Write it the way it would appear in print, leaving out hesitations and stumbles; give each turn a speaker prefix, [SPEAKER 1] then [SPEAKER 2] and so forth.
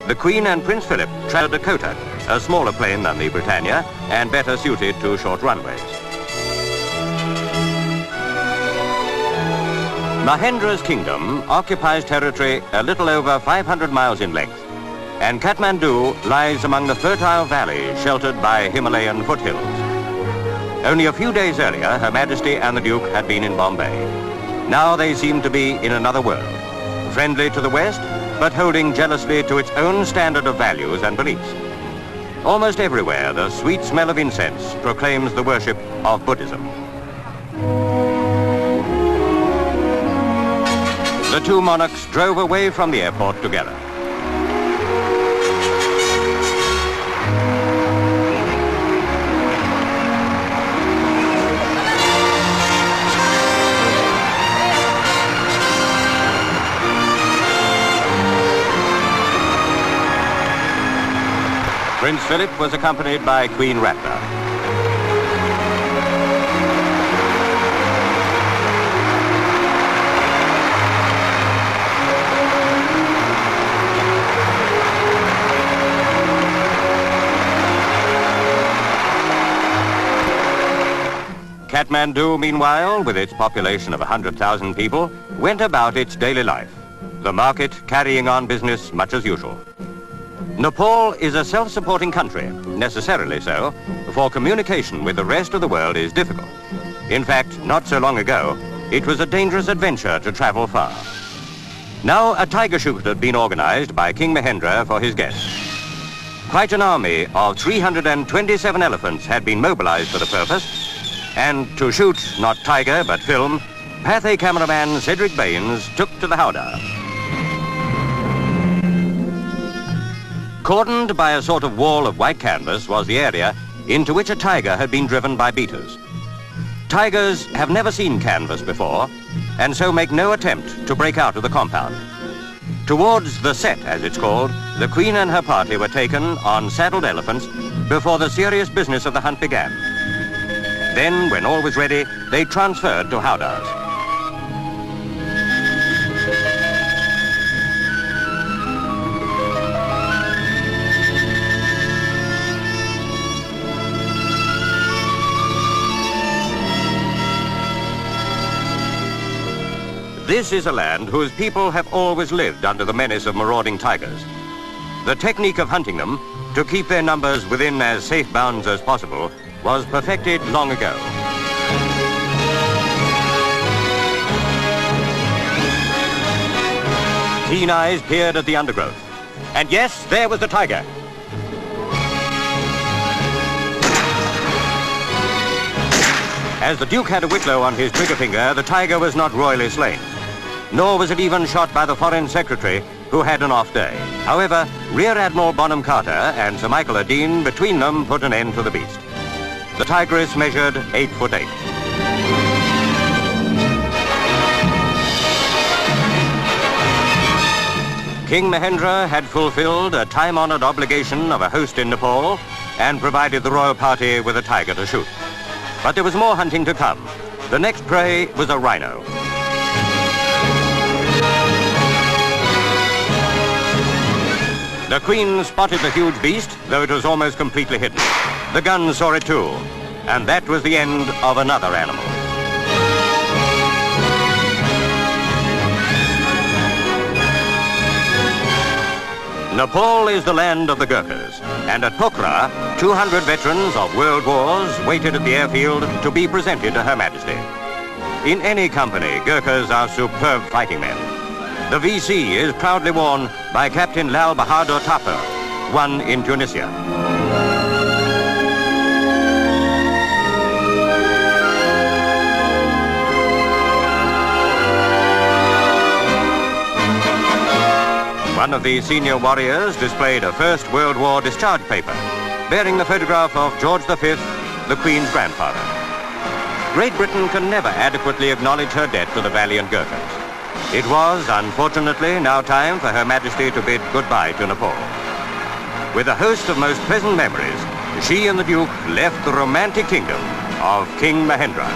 [SPEAKER 1] the Queen and Prince Philip traveled Dakota, a smaller plane than the Britannia and better suited to short runways. Mahendra's kingdom occupies territory a little over 500 miles in length, and Kathmandu lies among the fertile valleys sheltered by Himalayan foothills. Only a few days earlier, Her Majesty and the Duke had been in Bombay. Now they seem to be in another world, friendly to the West, but holding jealously to its own standard of values and beliefs. Almost everywhere, the sweet smell of incense proclaims the worship of Buddhism. The two monarchs drove away from the airport together. Prince Philip was accompanied by Queen Ratna. Kathmandu, meanwhile, with its population of 100,000 people, went about its daily life, the market carrying on business much as usual. Nepal is a self-supporting country, necessarily so, for communication with the rest of the world is difficult. In fact, not so long ago, it was a dangerous adventure to travel far. Now a tiger shoot had been organized by King Mahendra for his guests. Quite an army of 327 elephants had been mobilized for the purpose, and to shoot not tiger but film, Pathé cameraman Cedric Baines took to the howdah. Cordoned by a sort of wall of white canvas was the area into which a tiger had been driven by beaters. Tigers have never seen canvas before, and so make no attempt to break out of the compound. Towards the set, as it's called, the Queen and her party were taken on saddled elephants before the serious business of the hunt began. Then, when all was ready, they transferred to howdahs. This is a land whose people have always lived under the menace of marauding tigers. The technique of hunting them, to keep their numbers within as safe bounds as possible, was perfected long ago. Keen eyes peered at the undergrowth. And yes, there was the tiger. As the Duke had a whitlow on his trigger finger, the tiger was not royally slain. Nor was it even shot by the Foreign Secretary, who had an off day. However, Rear Admiral Bonham Carter and Sir Michael Erdeen between them put an end to the beast. The tigress measured 8'8". King Mahendra had fulfilled a time-honored obligation of a host in Nepal and provided the royal party with a tiger to shoot. But there was more hunting to come. The next prey was a rhino. The Queen spotted the huge beast, though it was almost completely hidden. The gun saw it too, and that was the end of another animal. Nepal is the land of the Gurkhas, and at Pokhara, 200 veterans of world wars waited at the airfield to be presented to Her Majesty. In any company, Gurkhas are superb fighting men. The VC is proudly worn by Captain Lal Bahadur Thapar, won in Tunisia. One of the senior warriors displayed a First World War discharge paper, bearing the photograph of George V, the Queen's grandfather. Great Britain can never adequately acknowledge her debt to the valiant Gurkhas. It was, unfortunately, now time for Her Majesty to bid goodbye to Nepal. With a host of most pleasant memories, she and the Duke left the romantic kingdom of King Mahendra.